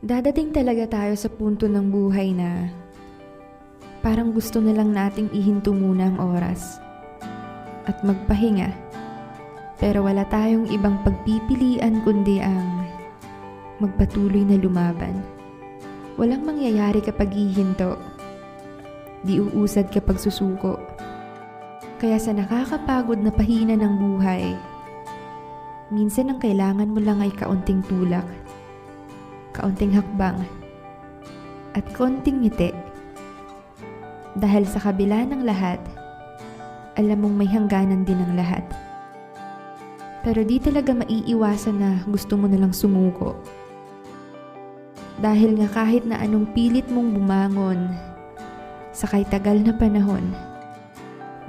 Dadating talaga tayo sa punto ng buhay na parang gusto na lang nating ihinto muna ang oras at magpahinga. Pero wala tayong ibang pagpipilian kundi ang magpatuloy na lumaban. Walang mangyayari kapag hihinto. Di uusad kapag susuko. Kaya sa nakakapagod na pahina ng buhay, minsan ang kailangan mo lang ay kaunting tulak, kaunting hakbang, at konting ngiti. Dahil sa kabila ng lahat, alam mong may hangganan din ang lahat. Pero di talaga maiiwasan na gusto mo nalang sumuko. Dahil nga kahit na anong pilit mong bumangon, sakay tagal na panahon,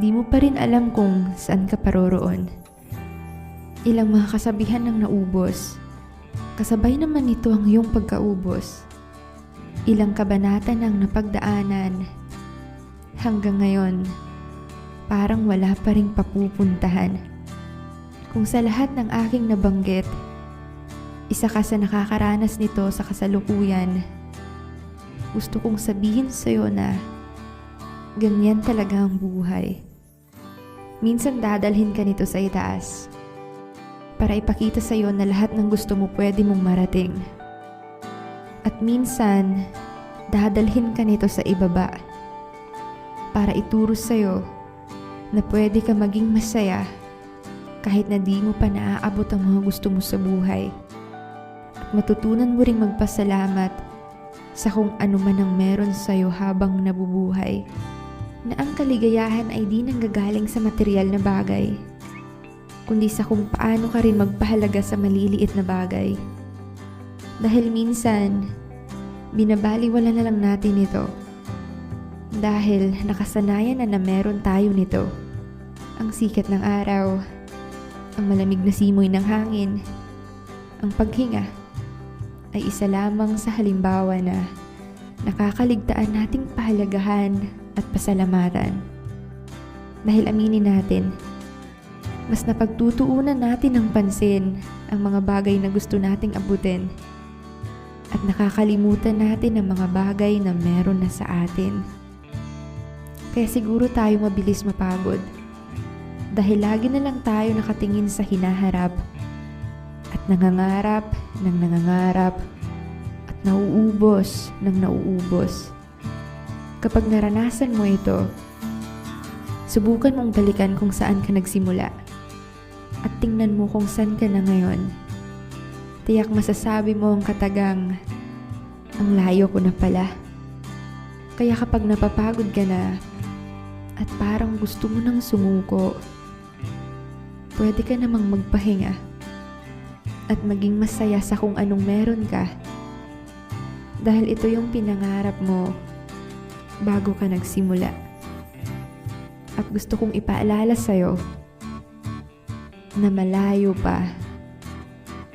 di mo pa rin alam kung saan ka paroroon. Ilang mga kasabihan ang naubos, kasabay naman nito ang iyong pagkaubos. Ilang kabanata ng napagdaanan, hanggang ngayon, parang wala pa ring papupuntahan. Kung sa lahat ng aking nabanggit, isa ka sa nakakaranas nito sa kasalukuyan, gusto kong sabihin sa'yo na ganyan talaga ang buhay. Minsan dadalhin ka nito sa itaas para ipakita sa'yo na lahat ng gusto mo pwede mong marating. At minsan, dadalhin ka nito sa ibaba para ituro sa'yo na pwede ka maging masaya kahit na di mo pa naaabot ang mga gusto mo sa buhay. At matutunan mo ring magpasalamat sa kung ano man ang meron sa'yo habang nabubuhay. Na ang kaligayahan ay di nanggagaling sa material na bagay, kundi sa kung paano ka rin magpahalaga sa maliliit na bagay. Dahil minsan, binabaliwala na lang natin ito. Dahil nakasanayan na meron tayo nito. Ang sikat ng araw, ang malamig na simoy ng hangin, ang paghinga, ay isa lamang sa halimbawa na nakakaligtaan nating pahalagahan at pasalamatan. Dahil aminin natin, mas napagtutuunan natin ng pansin ang mga bagay na gusto nating abutin at nakakalimutan natin ang mga bagay na meron na sa atin. Kaya siguro tayo mabilis mapagod dahil lagi na lang tayo nakatingin sa hinaharap at nangangarap ng nangangarap at nauubos ng nauubos. Kapag naranasan mo ito, subukan mong balikan kung saan ka nagsimula at tingnan mo kung saan ka na ngayon. Tiyak masasabi mo ang katagang, ang layo ko na pala. Kaya kapag napapagod ka na at parang gusto mo nang sumuko, pwede ka namang magpahinga at maging masaya sa kung anong meron ka. Dahil ito yung pinangarap mo bago ka nagsimula. At gusto kong ipaalala sa'yo na malayo pa,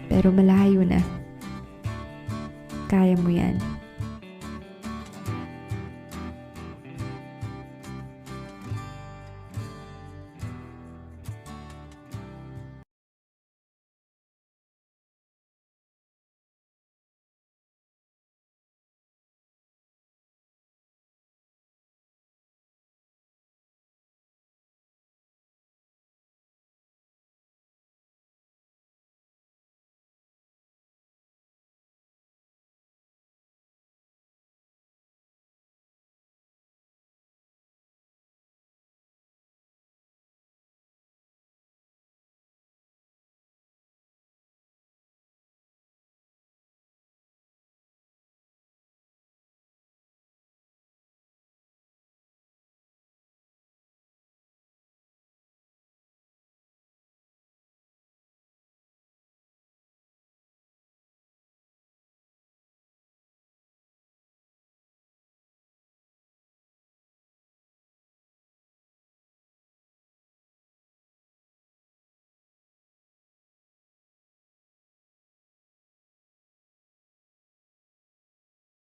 pero malayo na. Kaya mo yan.